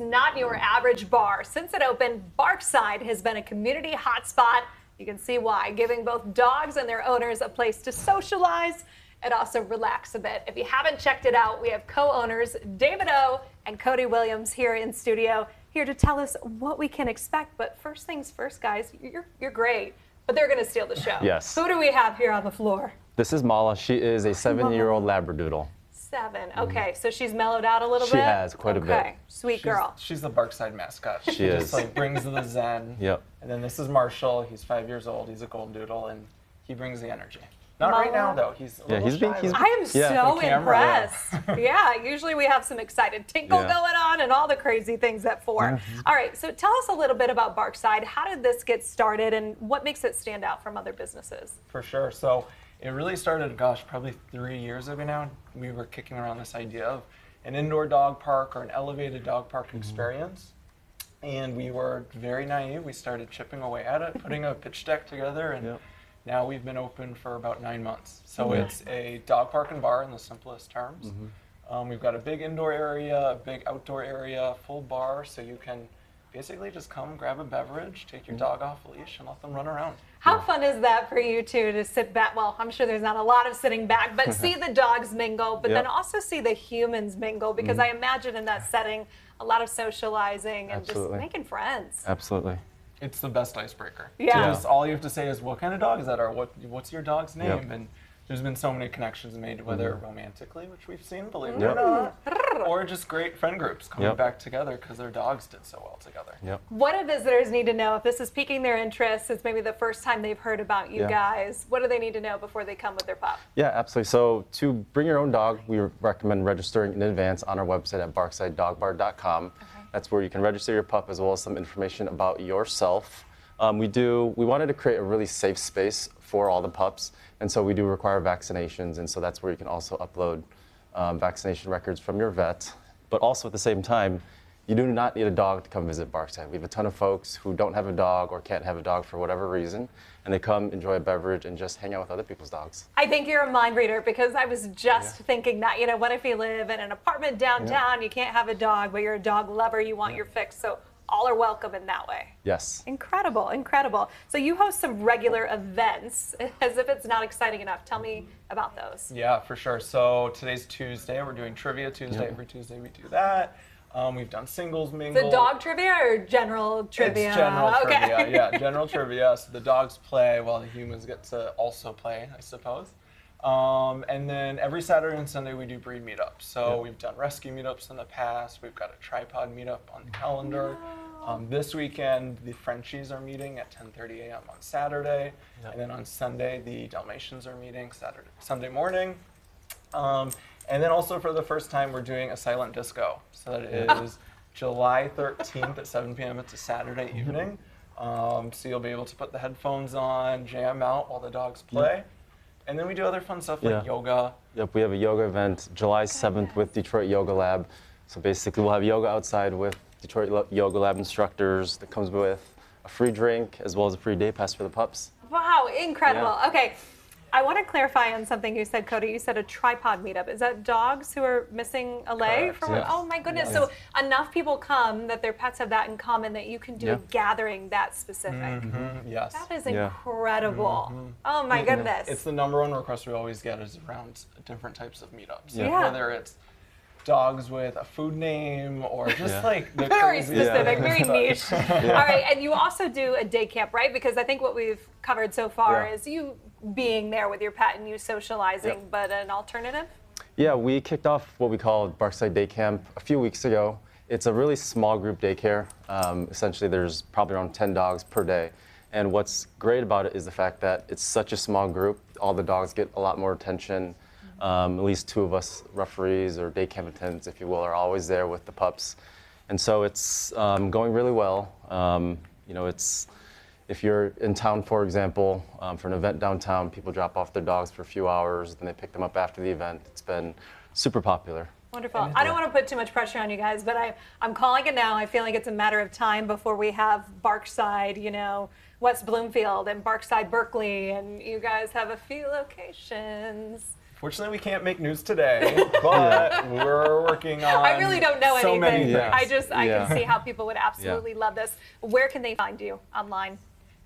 not your average bar. Since it opened, Barkside has been a community hotspot. You can see why, giving both dogs and their owners a place to socialize and also relax a bit. If you haven't checked it out, we have co-owners David O and Cody Williams here in studio, here to tell us what we can expect. But first things first, guys, you're great, but they're going to steal the show. Yes. Who do we have here on the floor? This is Mala. She is a 7-year-old Labradoodle. 7. Okay, so she's mellowed out a little bit? She has, quite a bit. Okay, sweet girl. She's the Barkside mascot. She is. Just like brings the zen. Yep. And then this is Marshall. He's 5 years old. He's a golden doodle, and he brings the energy. Not right now, though. He's a little shy. I am so impressed. Yeah, usually we have some excited tinkle going on and all the crazy things at 4. All right, so tell us a little bit about Barkside. How did this get started, and what makes it stand out from other businesses? For sure. So it really started, gosh, probably 3 years ago now. We were kicking around this idea of an indoor dog park or an elevated dog park experience. And we were very naive. We started chipping away at it, putting a pitch deck together, and now we've been open for about 9 months. So it's a dog park and bar in the simplest terms. We've got a big indoor area, a big outdoor area, full bar, so you can basically just come grab a beverage, take your dog off leash, and let them run around. How fun is that for you two to sit back? Well, I'm sure there's not a lot of sitting back, but see the dogs mingle, but then also see the humans mingle, because I imagine in that setting, a lot of socializing and just making friends. Absolutely. It's the best icebreaker. Yeah. Just all you have to say is, what kind of dog is that, or what's your dog's name? And there's been so many connections made, whether romantically, which we've seen, believe it or not, or just great friend groups coming back together because their dogs did so well together. What do visitors need to know if this is piquing their interest? It's maybe the first time they've heard about you guys. What do they need to know before they come with their pup? Yeah, absolutely. So to bring your own dog, we recommend registering in advance on our website at barksideDogBar.com. That's where you can register your pup as well as some information about yourself. We wanted to create a really safe space for all the pups, and so we do require vaccinations, and so that's where you can also upload vaccination records from your vet. But also at the same time, you do not need a dog to come visit Barkside. We have a ton of folks who don't have a dog or can't have a dog for whatever reason, and they come enjoy a beverage and just hang out with other people's dogs. I think you're a mind reader, because I was just thinking that, you know, what if you live in an apartment downtown, you can't have a dog, but you're a dog lover, you want your fix, so all are welcome in that way. Yes. Incredible, incredible. So you host some regular events, as if it's not exciting enough. Tell me about those. Yeah, for sure. So today's Tuesday. We're doing Trivia Tuesday. Every Tuesday we do that. We've done singles mingle. Is it dog trivia or general trivia? It's general trivia, yeah, general trivia. So the dogs play while the humans get to also play, I suppose. And then every Saturday and Sunday we do breed meetups. So we've done rescue meetups in the past. We've got a tripod meetup on the calendar. This weekend, the Frenchies are meeting at 10:30 a.m. on Saturday. And then on Sunday, the Dalmatians are meeting Sunday morning. And then also for the first time, we're doing a silent disco. So that is July 13th at 7 p.m. It's a Saturday evening. So you'll be able to put the headphones on, jam out while the dogs play. And then we do other fun stuff like yoga. Yep, we have a yoga event July 7th with Detroit Yoga Lab. So basically we'll have yoga outside with Detroit Yoga Lab instructors that comes with a free drink as well as a free day pass for the pups. Wow, incredible. Okay, I want to clarify on something you said, Cody. You said a tripod meetup. Is that dogs who are missing a leg? Correct, Oh my goodness. So enough people come that their pets have that in common that you can do a gathering that specific. Yes. That is incredible. Oh my goodness. It's the #1 request we always get is around different types of meetups. Yeah. Whether it's dogs with a food name or just like the very crazy specific, very niche. All right, and you also do a day camp, right? Because I think what we've covered so far is you being there with your pet and you socializing, but an alternative? Yeah, we kicked off what we call Barkside Day Camp a few weeks ago. It's a really small group daycare. Essentially, there's probably around 10 dogs per day. And what's great about it is the fact that it's such a small group. All the dogs get a lot more attention. At least 2 of us referees or day camp attendants, if you will, are always there with the pups. And so it's going really well. You know, if you're in town, for example, for an event downtown, people drop off their dogs for a few hours, then they pick them up after the event. It's been super popular. Wonderful. I don't want to put too much pressure on you guys, but I'm calling it now. I feel like it's a matter of time before we have Barkside, you know, West Bloomfield and Barkside Berkeley, and you guys have a few locations. Fortunately, we can't make news today, but we're working on I really don't know so anything. many things. I Yeah. can see how people would absolutely love this. Where can they find you online?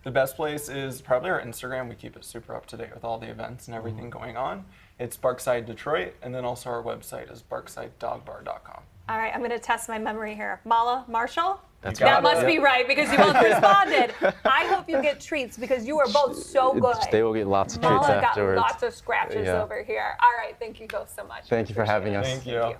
The best place is probably our Instagram. We keep it super up to date with all the events and everything going on. It's Barkside Detroit, and then also our website is barksidedogbar.com. All right, I'm going to test my memory here. Mala Marshall? That's got That it. must be right because you both responded. I hope you get treats because you are both so good. They will get lots of treats Mala got afterwards. lots of scratches Yeah. over here. All right, thank you both so much. Thank you for having Appreciate us. it. Thank you.